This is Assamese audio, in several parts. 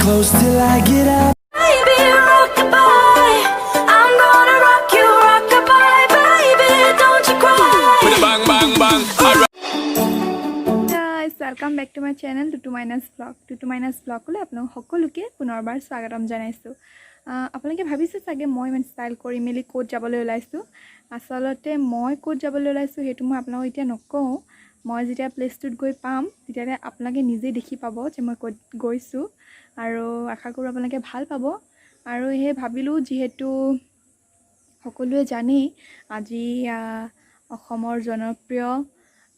close till I get up. Baby, rock-a-bye. I'm gonna rock you, rock-a-bye. Baby, don't you cry. Bang bang bang. Guys, welcome back to my channel Tutumaina's vlog. Tutumaina's vlog লৈ আপোনাক সকলোকে পুনৰবাৰ স্বাগতম জনাইছো। আপোনালোকে ভাবিছে চাগে মই ইমান ষ্টাইল কৰি মেলি কোট যাবলৈ ওলাইছো। আসলতে মই কোট যাবলৈ ওলাইছো হেতু মই আপোনাক এতিয়া নকওঁ। মই যেতিয়া প্লেসটোত গৈ পাম তেতিয়া আপোনালোকে নিজে দেখি পাব যে মই কোট গৈছো আৰু আশা কৰো আপোনালোকে ভাল পাব আৰু হে ভাবিলো যেহেতু সকলোৱে জানে আজি অসমৰ জনপ্ৰিয়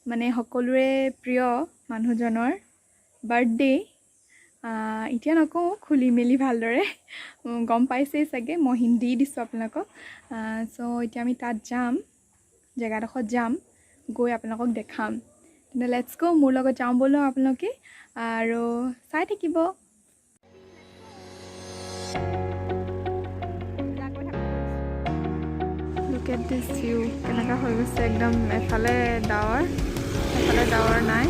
মানে সকলোৰে প্ৰিয় মানুহজনৰ বাৰ্থডে এতিয়া নকওঁ খুলি মেলি ভালদৰে গম পাইছেই চাগে মই হিন্দী দিছোঁ আপোনালোকক সো এতিয়া আমি তাত যাম জেগাডোখৰত যাম গৈ আপোনালোকক দেখাম তেনে লেটস গো মোৰ লগত যাম বলো আপোনালোকে আৰু চাই থাকিব Look at this view কেনেকা হৈ গৈছে একদম এফালে ডাৱৰ নাই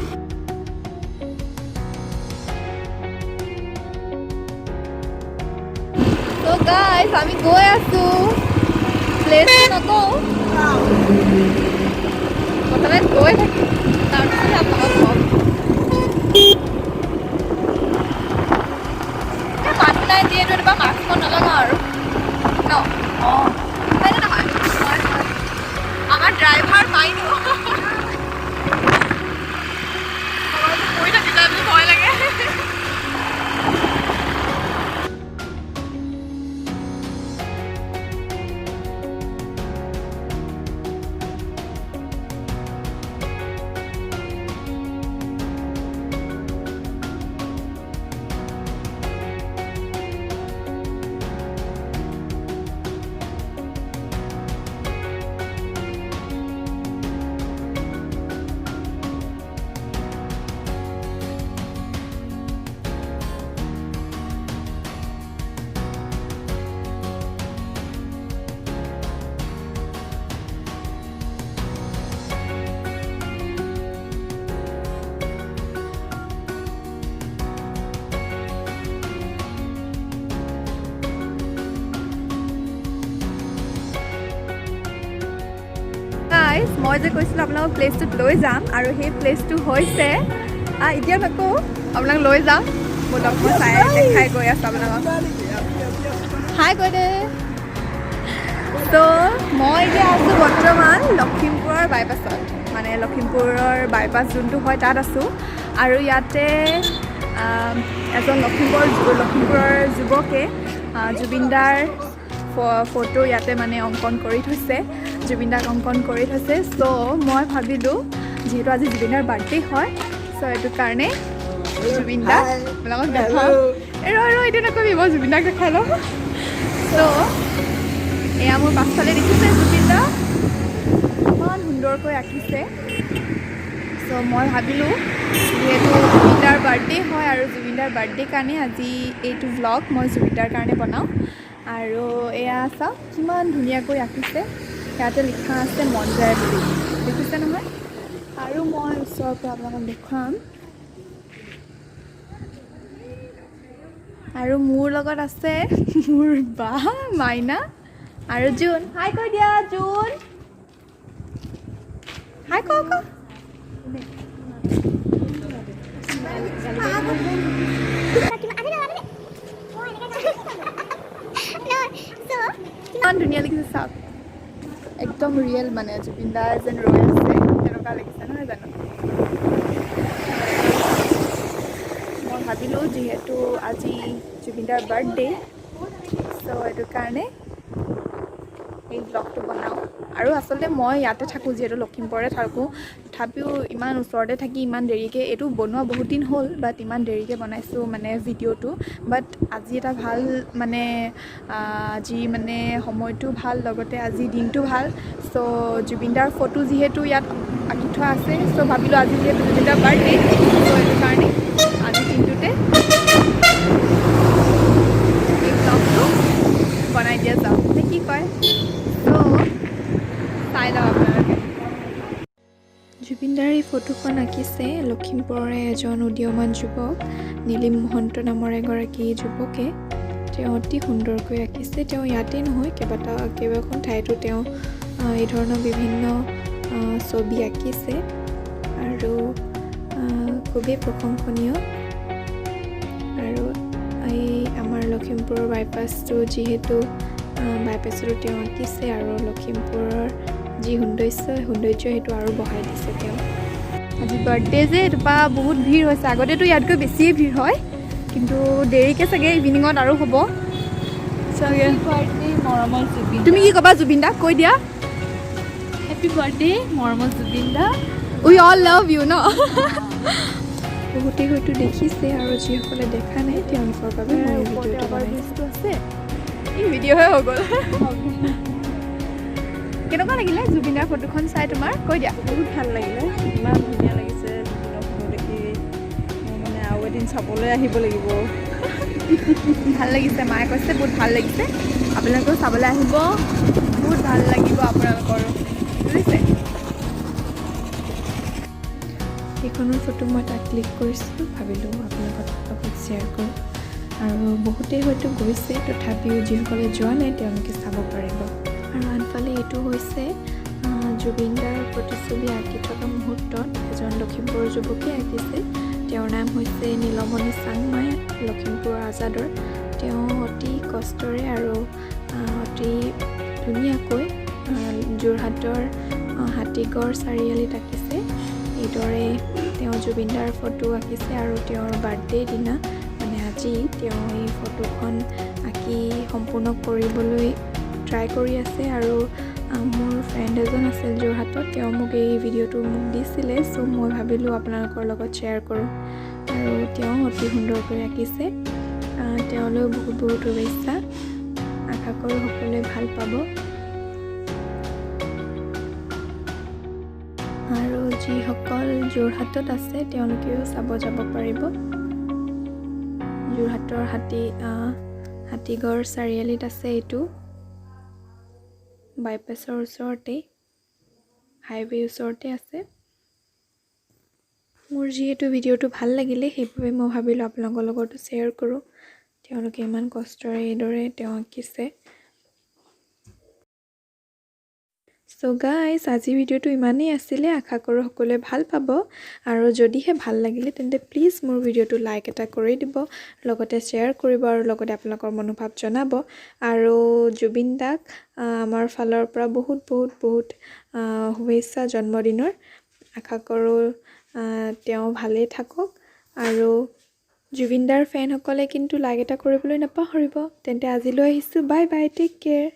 So guys আমি গৈ আছো প্লেস নকওঁ প্ৰথমে গৈ থাকি তাৰপিছত আপোনালোকক কম মানুহ নাই যিহেতু এবাৰ মাস্কখন নলগাওঁ আৰু ন অঁ আমার ড্রাইভার মাইনু আমার তো কইটা দিলাম যে ভয় লাগে মই যে কৈছিলো আপোনাক প্লেসটোত লৈ যাম আৰু সেই প্লেসটো হৈছে এতিয়া নকওঁ আপোনাক লৈ যাম বলক মই চাই দেখাই গৈ আছো আপোনাক হাই কৈ দে তো মই এতিয়া আছো বৰ্তমান লখিমপুৰৰ বাইপাছত মানে লখিমপুৰৰ বাইপাছ যোনটো হয় তাত আছো আৰু ইয়াতে এজন লখিমপুৰৰ যুৱকে জুবিন দাৰ ফটো ইয়াতে মানে অংকন কৰি থৈছে জুবিন দাক অংকন কৰি থৈছে সো মই ভাবিলোঁ যেহেতু আজি জুবিন দাৰ বাৰ্থডে হয় সো এইটো কাৰণে জুবিন দা আপোনালোকক দেখাওঁ এইটো নকবি মই জুবিন দাক দেখাই লওঁ সো এয়া মোৰ পাছফালে দেখিছে জুবিন দা ইমান সুন্দৰকৈ আঁকিছে সো মই ভাবিলোঁ যিহেতু জুবিন দাৰ বাৰ্থডে হয় আৰু জুবিন দাৰ বাৰ্থডে কাৰণে আজি এইটো ভ্লগ মই জুবিন দাৰ কাৰণে বনাওঁ আৰু এয়া চাওক কিমান ধুনীয়াকৈ আঁকিছে ইয়াতে লিখা আছে মন যায় বুলি দেখিছে নহয় আৰু মই ওচৰৰ পৰা আপোনালোকক দেখুৱাম আৰু মোৰ লগত আছে মোৰ বা মাইনা আৰু জুন হাই কৈ দিয়া জুন হাই ক কিমান ধুনীয়া লিখিছে চাওক একদম ৰিয়েল মানে জুবিন দা যেন ৰৈ আছে তেনেকুৱা লাগিছে নহয় জানো মই ভাবিলোঁ যিহেতু আজি জুবিন দাৰ বাৰ্থডে চ' এইটো কাৰণে এই ব্লগটো বনাওঁ আৰু আচলতে মই ইয়াতে থাকোঁ যিহেতু লখিমপুৰতে থাকোঁ তথাপিও ইমান ওচৰতে থাকি ইমান দেৰিকৈ এইটো বনোৱা বহুত দিন হ'ল বাট ইমান দেৰিকৈ বনাইছোঁ মানে ভিডিঅ'টো বাট আজি এটা ভাল মানে আজি মানে সময়টো ভাল লগতে আজি দিনটো ভাল চ' জুবিন দাৰ ফটো যিহেতু ইয়াত আঁকি থোৱা আছে চ' ভাবিলোঁ আজি যিহেতু জুবিন দাৰ বাৰ্থডে চ' এইটো কাৰণে আজিৰ দিনটোতে এই ব্লগটো বনাই দিয়া যাওক নে কি কয় চ' চাই লওক আপোনালোকে জুবিনদাৰ এই ফটোখন আঁকিছে লখিমপুৰৰে এজন উদীয়মান যুৱক নীলিম মহন্ত নামৰ এগৰাকী যুৱকে। তেওঁ অতি সুন্দৰকৈ আঁকিছে। তেওঁ ইয়াতেই নহয় কেইবাখন ঠাইতো তেওঁ এই ধৰণৰ বিভিন্ন ছবি আঁকিছে আৰু খুবেই প্ৰশংসনীয়। আৰু এই আমাৰ লখিমপুৰৰ বাইপাছটো যিহেতু বাইপাছতো তেওঁ আঁকিছে আৰু লখিমপুৰৰ যি সৌন্দৰ্য সেইটো আৰু বঢ়াই দিছে তেওঁ। আজি বাৰ্থডে যে এইটোপা বহুত ভিৰ হৈছে। আগতেতো ইয়াতকৈ বেছিয়ে ভিৰ হয়, কিন্তু দেৰিকৈ চাগে ইভিনিঙত আৰু হ'ব চাগে। মৰমৰ জুবিন তুমি কি ক'বা জুবিন দাক কৈ দিয়া? হেপী বাৰ্থডে মৰমৰ জুবিন দা। উই অল লাভ ইউ ন। বহুতেই হয়তো দেখিছে আৰু যিসকলে দেখা নাই তেওঁলোকৰ বাবে মই ভিডিঅ'টো বনাইছোঁ। আছে এই ভিডিঅ'হে হৈ গ'ল। কেনেকুৱা লাগিলে জুবিনাৰ ফটোখন চাই তোমাৰ? কৈ দিয়া। বহুত ভাল লাগিলে, ইমান ধুনীয়া লাগিছে জুবিনৰ ফটো দেখি। মই মানে আৰু এদিন চাবলৈ আহিব লাগিব। ভাল লাগিছে, মায়ে কৈছে বহুত ভাল লাগিছে, আপোনালোকেও চাবলৈ আহিব, বহুত ভাল লাগিব আপোনালোকৰো, বুজিছে? এইখনৰ ফটো মই তাক ক্লিক কৰিছিলোঁ, ভাবিলোঁ আপোনালোকৰ লগত শ্বেয়াৰ কৰোঁ। আৰু বহুতেই হয়তো গৈছে, তথাপিও যিসকলে যোৱা নাই তেওঁলোকে চাব পাৰিব। আৰু আনফালে এইটো হৈছে জুবিনদাৰ প্ৰতিচ্ছবি আঁকি থকা মুহূৰ্তত এজন লখিমপুৰৰ যুৱকে আঁকিছে। তেওঁৰ নাম হৈছে নীলমণি চাংমাই, লখিমপুৰৰ আজাদৰ। তেওঁ অতি কষ্টৰে আৰু অতি ধুনীয়াকৈ যোৰহাটৰ হাতীগড় চাৰিআলিত আঁকিছে। এইদৰে তেওঁ জুবিনদাৰ ফটো আঁকিছে আৰু তেওঁৰ বাৰ্থডেৰ দিনা মানে আজি তেওঁ এই ফটোখন আঁকি সম্পূৰ্ণ কৰিবলৈ ট্ৰাই কৰি আছে। আৰু মোৰ ফ্ৰেণ্ড এজন আছিল যোৰহাটত, তেওঁ মোক এই ভিডিঅ'টো মোক দিছিলে, চ' মই ভাবিলোঁ আপোনালোকৰ লগত শ্বেয়াৰ কৰোঁ। আৰু তেওঁ অতি সুন্দৰকৈ আঁকিছে। তেওঁলৈ বহুত বহুত শুভেচ্ছা। আশা কৰোঁ সকলোৱে ভাল পাব। আৰু যিসকল যোৰহাটত আছে তেওঁলোকেও চাব যাব পাৰিব। যোৰহাটৰ হাতীগড় চাৰিআলিত আছে এইটো, বাইপাছৰ ওচৰতেই, হাইৱে ওচৰতে আছে। মোৰ যিহেতু ভিডিঅ'টো ভাল লাগিলে সেইবাবে মই ভাবিলোঁ আপোনালোকৰ লগতো শ্বেয়াৰ কৰোঁ। তেওঁলোকে ইমান কষ্টৰে এইদৰে তেওঁ আঁকিছে। চ' গাইজ, আজি ভিডিঅ'টো ইমানেই আছিলে। আশা কৰোঁ সকলোৱে ভাল পাব। আৰু যদিহে ভাল লাগিলে তেন্তে প্লিজ মোৰ ভিডিঅ'টো লাইক এটা কৰি দিব, লগতে শ্বেয়াৰ কৰিব আৰু লগতে আপোনালোকৰ মনোভাৱ জনাব। আৰু জুবিন দাক আমাৰ ফালৰ পৰা বহুত বহুত বহুত শুভেচ্ছা জন্মদিনৰ। আশা কৰোঁ তেওঁ ভালেই থাকক। আৰু জুবিনদাৰ ফেনসকলে কিন্তু লাইক এটা কৰিবলৈ নাপাহৰিব। তেন্তে আজিলৈ আহিছোঁ, বাই বাই, টেক কেয়াৰ।